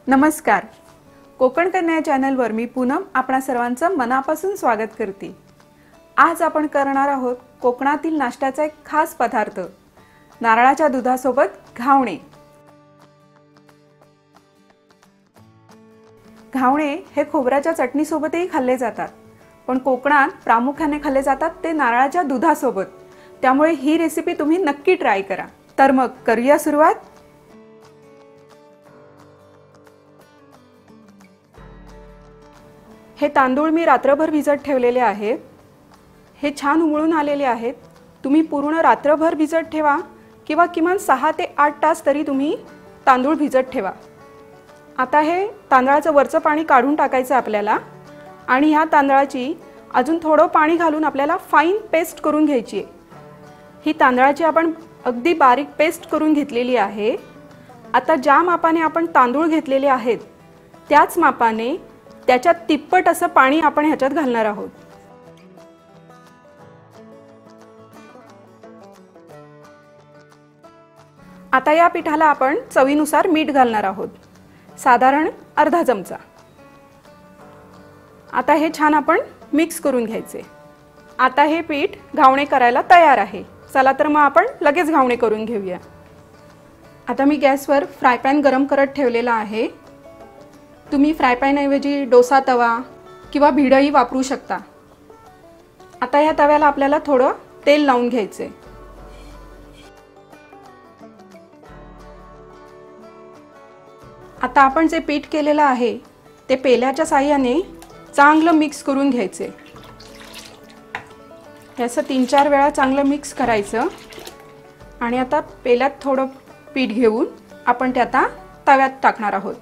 नमस्कार. कोकण कन्या चॅनलवर मी पूनम आपणा सर्वांचं मनापासून स्वागत करते. आज आपण करणार आहोत कोकणातील नाश्त्याचा एक खास पदार्थ, नारळाच्या दुधासोबत घावणे. घावणे हे खोबऱ्याच्या चटणीसोबतही खाल्ले जातात, पण कोकणात प्रामुख्याने खाल्ले जातात ते नारळाच्या दुधासोबत. त्यामुळे ही रेसिपी तुम्ही नक्की ट्राय करा. तर मग करूया सुरुवात. हे तांदूळ मी रात्रभर भिजत ठेवलेले आहेत. हे छान उमळून आलेले आहेत. तुम्ही पूर्ण रात्रभर भिजत ठेवा किंवा किमान 6 ते 8 तास तरी तुम्ही तांदूळ भिजत ठेवा. आता हे तांदळाचं वरचं पाणी काढून टाकायचं आपल्याला आणि ह्या तांदळाची अजून थोडं पाणी घालून आपल्याला फाईन पेस्ट करून घ्यायची आहे. ही तांदळाची आपण अगदी बारीक पेस्ट करून घेतलेली आहे. आता ज्या मापाने आपण तांदूळ घेतलेले आहेत त्याच मापाने त्याच्यात तिप्पट असं पाणी आपण ह्याच्यात घालणार आहोत. आता या पिठाला आपण चवीनुसार मीठ घालणार आहोत, साधारण अर्धा चमचा. आता हे छान आपण मिक्स करून घ्यायचे. आता हे पीठ घावणे करायला तयार आहे. चला तर मग आपण लगेच घावणे करून घेऊया. आता मी गॅसवर फ्राय पॅन गरम करत ठेवलेला आहे. तुम्ही फ्राय पॅन ऐवजी डोसा तवा किंवा भिडही वापरू शकता. आता या तव्याला आपल्याला थोडं तेल लावून घ्यायचे. आता आपण जे पीठ केलेलं आहे ते पेल्याच्या साहाय्याने चांगलं मिक्स करून घ्यायचे. हे असं 3-4 वेळा चांगलं मिक्स करायचं आणि आता पेल्यात थोडं पीठ घेऊन आपण ते आता तव्यात टाकणार आहोत.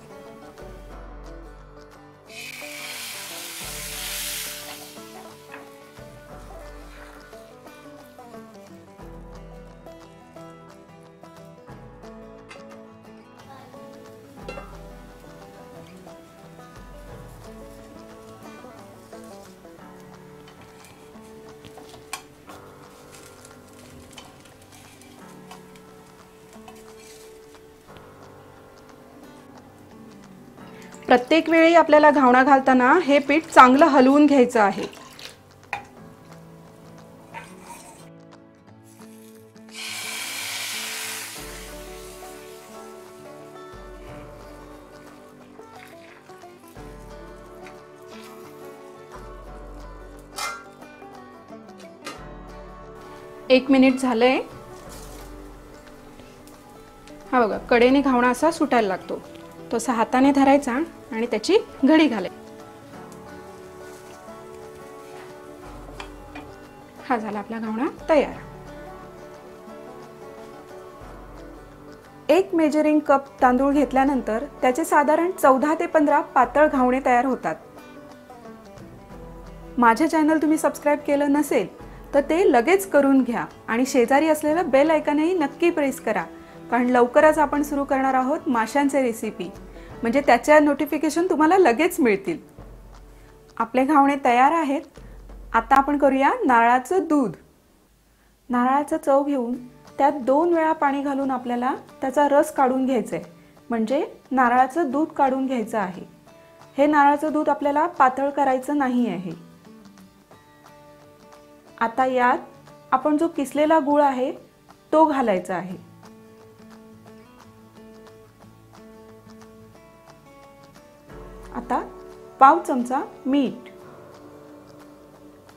प्रत्येक वेळी आपल्याला घावणा घालताना हे पीठ चांगलं हलवून घ्यायचं आहे. एक मिनिट झालंय. हा बघा, कडेने घावणा असा सुटायला लागतो. तो असा हाताने धरायचा आणि त्याची घडी घालायची. हा झाला आपला घावणा तयार. 1 मेजरिंग कप तांदूळ घेतल्यानंतर त्याचे साधारण 14 ते 15 पातळ घावणे तयार होतात. माझे चॅनल तुम्ही सबस्क्राइब केलं नसेल तर ते लगेच करून घ्या आणि शेजारी असलेलं बेल आयकॉनही नक्की प्रेस करा, कारण लवकरच आपण सुरू करणार आहोत माशांचे रेसिपी, म्हणजे त्याच्या नोटिफिकेशन तुम्हाला लगेच मिळतील. आपले घावणे तयार आहेत. आता आपण करूया नारळाचं दूध. नारळाचं चव घेऊन त्यात 2 वेळा पाणी घालून आपल्याला त्याचा रस काढून घ्यायचा आहे, म्हणजे नारळाचं दूध काढून घ्यायचं आहे. हे नारळाचं दूध आपल्याला पातळ करायचं नाही आहे. आता यात आपण जो किसलेला गूळ आहे तो घालायचा आहे. आता पाव चमचा मीठ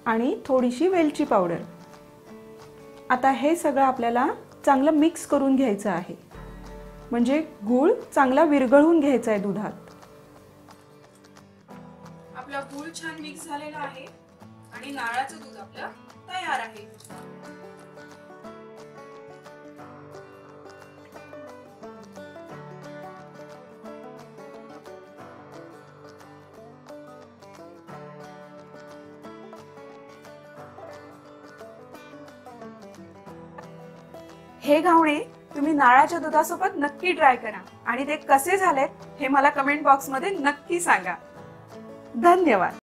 आणि थोडीशी वेलची पावडर. आता हे सगळं आपल्याला चांगलं मिक्स करून घ्यायचं आहे, म्हणजे गूळ चांगला विरघळून घ्यायचा आहे दुधात. आपला गूळ छान मिक्स झालेला आहे आणि नारळाचं दूध आपलं तयार आहे. हे घावणे तुम्ही नारळाच्या दुधासोबत नक्की ट्राय करा आणि ते कसे झालेत हे मला कमेंट बॉक्समध्ये नक्की सांगा. धन्यवाद.